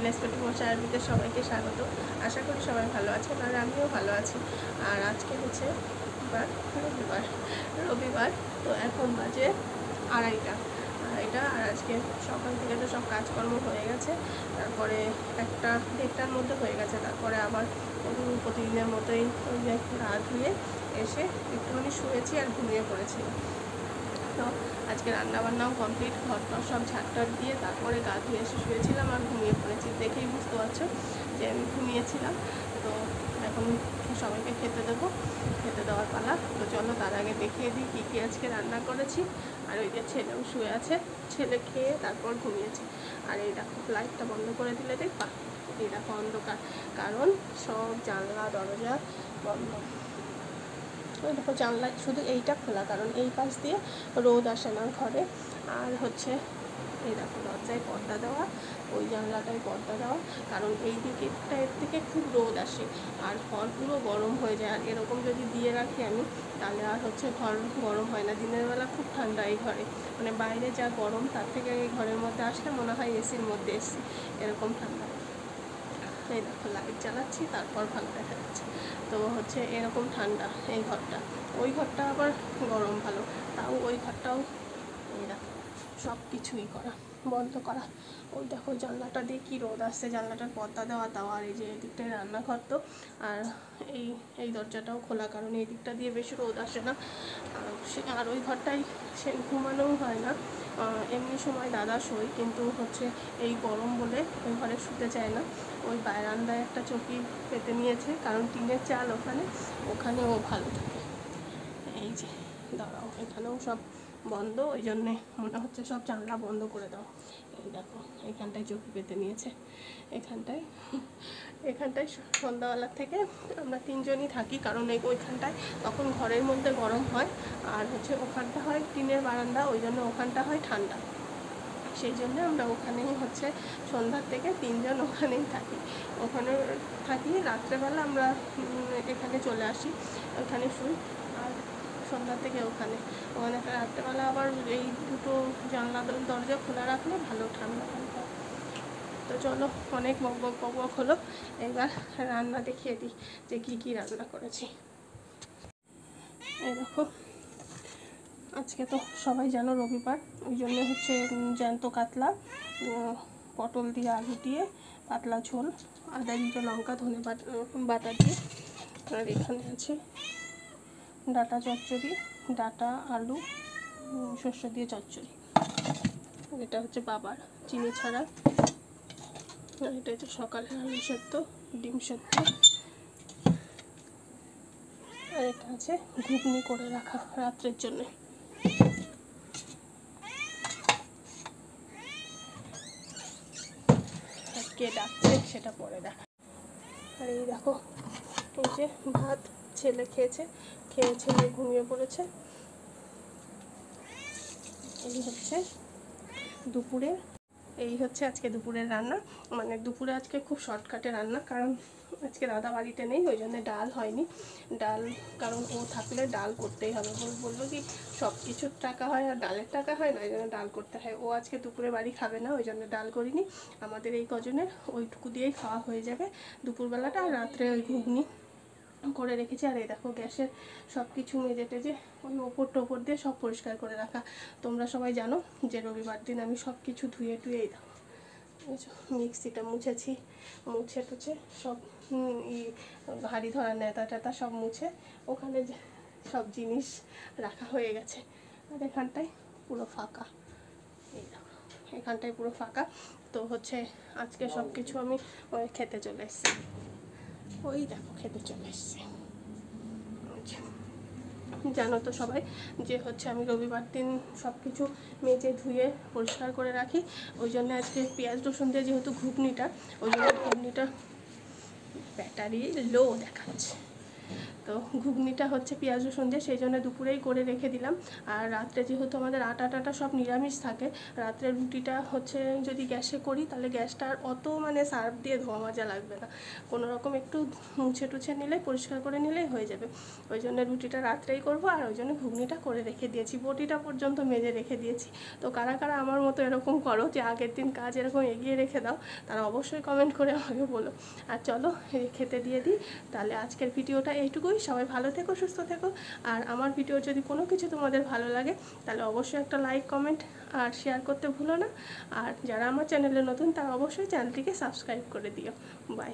Village coating মশাই আরবিতে সবাইকে স্বাগত। আশা করি সবাই ভালো আছেন আর আমিও ভালো আছি। আর আজকে হচ্ছে রবিবার, তো এখন বাজে আড়াইটা। আর আজকে সকাল থেকে তো সব কাজকর্ম হয়ে গেছে, তারপরে 1-1:30টার মধ্যে হয়ে গেছে। তারপরে আবার প্রতিদিনের মতোই ওই যে গা ধুয়ে এসে একটুখানি শুয়েছি আর ঘুমিয়ে পড়েছি। তো আজকে রান্নাবান্নাও কমপ্লিট, ঘরটা সব ঝাড়টার দিয়ে তারপরে গা ধুয়ে এসে শুয়েছিলাম আর ঘুমিয়ে পড়েছি। দেখেই বুঝতে পারছো যে আমি ঘুমিয়েছিলাম। তো এখন সবাইকে খেতে দেওয়ার পালা। তো চলো তার আগে দেখিয়ে দিই কী কী আজকে রান্না করেছি। আর ওই যে ছেলেও শুয়ে আছে, ছেলে খেয়ে তারপর ঘুমিয়েছে। আর এই দেখো লাইটটা বন্ধ করে দিলে দেখবা, এই দেখো অন্ধকার, কারণ সব জানলা দরজা বন্ধ। দেখো জানলা শুধু এইটা খোলা, কারণ এই পাশ দিয়ে রোদ আসে না ঘরে। আর হচ্ছে এই দেখো দরজায় পর্দা দেওয়া, ওই জানলাটায় পর্দা দেওয়া, কারণ এই দিকেটা এর থেকে খুব রোদ আসে আর ঘর পুরো গরম হয়ে যায়। আর এরকম যদি দিয়ে রাখি আমি, তাহলে আর হচ্ছে ঘর গরম হয় না। দিনের বেলা খুব ঠান্ডা এই ঘরে, মানে বাইরে যা গরম তার থেকে এই ঘরের মধ্যে আসলে মনে হয় এসির মধ্যে এসি, এরকম ঠান্ডা। এই দেখো লাইট জ্বালাচ্ছি তারপর ভালো দেখা যাচ্ছে। তো হচ্ছে এরকম ঠান্ডা এই ঘরটা, ওই ঘরটা আবার গরম ভালো, তাও ওই ঘরটাও এই দেখো সব কিছুই করা বন্ধ করা। ওই দেখো জানলাটা দিয়ে কী রোদ আসছে, জানলাটার পর্দা দেওয়া, তাও আর এই যে এদিকটায় রান্নাঘর তো। আর এই দরজাটাও খোলা, কারণ এই দিকটা দিয়ে বেশি রোদ আসে না। আর ওই ঘরটাই সে ঘুমানোও হয় না, এমনি সময় দাদা শোয়, কিন্তু হচ্ছে এই গরম বলে ওই ঘরে শুতে চায় না। ওই বারান্দায় একটা চৌকি পেতে নিয়েছে, কারণ টিনের চাল ওখানে ও ভালো থাকে। এই যে দাঁড়াও, এখানেও সব বন্ধ, ওই জন্যে মনে হচ্ছে সব জানলা বন্ধ করে দাও। এই দেখো এখানটায় চৌকি পেতে নিয়েছে, এখানটায় সন্ধ্যাবেলার থেকে আমরা 3জনই থাকি, কারণ ওইখানটায় তখন ঘরের মধ্যে গরম হয়, আর হচ্ছে ওখানটা হয় টিনের বারান্দা, ওই জন্য ওখানটা হয় ঠান্ডা। সেই জন্য আমরা ওখানেই হচ্ছে সন্ধ্যার থেকে 3জন ওখানেই ওখানে থাকি। রাত্রেবেলা আমরা এখানে চলে আসি, ওখানে শুই। আর সন্ধ্যা থেকে ওখানে রাত্রেবেলা আবার এই দুটো জানলা দরজা খোলা রাখলে ভালো ঠান্ডা হয়। তো চলো অনেক বক হলো, এবার রান্না দেখিয়ে দিই যে কী কী রান্না করেছি। এই দেখো আজকে তো সবাই জানো রবিবার, ওই জন্য হচ্ছে জ্যান্ত কাতলা, পটল দিয়ে আলু দিয়ে পাতলা ঝোল, আদা জিরে লঙ্কা ধনে বাটা দিয়ে। আর এখানে আছে ডাটা চচ্চড়ি, ডাটা আলু শস্য দিয়ে চচ্চড়ি। এটা হচ্ছে বাবার চিনি ছাড়া। আর এটা হচ্ছে সকালের আলু সেদ্ধ, ডিম সেদ্ধ। আর এটা আছে ঘুগনি করে রাখা রাত্রের জন্য। কে ডাকছে সেটা পরে দেখা। আর এই দেখো এই যে ভাত ছেলে খেয়েছে, ছেলে ঘুমিয়ে পড়েছে। এই হচ্ছে আজকে দুপুরের রান্না। মানে দুপুরে আজকে খুব শর্টকাটে রান্না, কারণ আজকে দাদা বাড়িতে নেই, ওই জন্য ডাল হয়নি। কারণ ও থাকলে ডাল করতেই হবে। বললো কি সব কিছুর টাকা হয় আর ডালের টাকা হয় না, ওই জন্য ডাল করতে হয়। ও আজকে দুপুরে বাড়ি খাবে না, ওই জন্য ডাল করিনি। আমাদের এই কজনের ওইটুকু দিয়েই খাওয়া হয়ে যাবে দুপুরবেলাটা। আর রাত্রে ওই ঘুগনি করে রেখেছি। আর এই দেখো গ্যাসের সব কিছু মেজে টেজে ওই ওপর দিয়ে সব পরিষ্কার করে রাখা। তোমরা সবাই জানো যে রবিবার দিন আমি সব কিছু ধুয়ে টুয়েই দাও। মিক্সিটা মুছে টুছে সব হাঁড়ি ধরা নেতা টেতা সব মুছে ওখানে সব জিনিস রাখা হয়ে গেছে। আর এখানটায় পুরো ফাঁকা, এই দেখো এখানটায় পুরো ফাঁকা। তো হচ্ছে আজকে সব কিছু আমি খেতে চলে এসেছি, ওই দেখো খেতে চলে এসেছি। জানো তো সবাই যে হচ্ছে আমি রবিবার দিন সব কিছু মেজে ধুয়ে পরিষ্কার করে রাখি। ওই জন্য আজকে পেঁয়াজ রসুন দিয়ে যেহেতু ঘুগনিটা, ওই জন্য ঘুগনিটা ব্যাটারি লো দেখাচ্ছে, তো ঘুগনিটা হচ্ছে পেঁয়াজ রসুন দিয়ে, সেই জন্য দুপুরেই করে রেখে দিলাম। আর রাত্রে যেহেতু আমাদের আটা টাটা সব নিরামিষ থাকে, রাত্রে রুটিটা হচ্ছে যদি গ্যাসে করি তাহলে গ্যাসটা আর অত মানে সার্ফ দিয়ে ধোয়া মাজা লাগবে না, কোনো রকম একটু মুছে টুছে নিলে, পরিষ্কার করে নিলেই হয়ে যাবে। ওই জন্য রুটিটা রাত্রেই করব, আর ওই জন্য ঘুগনিটা করে রেখে দিয়েছি, বটিটা পর্যন্ত মেজে রেখে দিয়েছি। তো কারা কারা আমার মতো এরকম করো যে আগের দিন কাজ এরকম এগিয়ে রেখে দাও, তারা অবশ্যই কমেন্ট করে আমাকে বলো। আর চলো খেতে দিয়ে দিই। তাহলে আজকের ভিডিওটা এইটুকুই। সবাই ভালো থেকো, সুস্থ থেকো। আর আমার ভিডিও যদি কোনো কিছু তোমাদের ভালো লাগে তাহলে অবশ্যই একটা লাইক, কমেন্ট আর শেয়ার করতে ভুলো না। আর যারা আমার চ্যানেলে নতুন তারা অবশ্যই চ্যানেলটিকে সাবস্ক্রাইব করে দিও। বাই।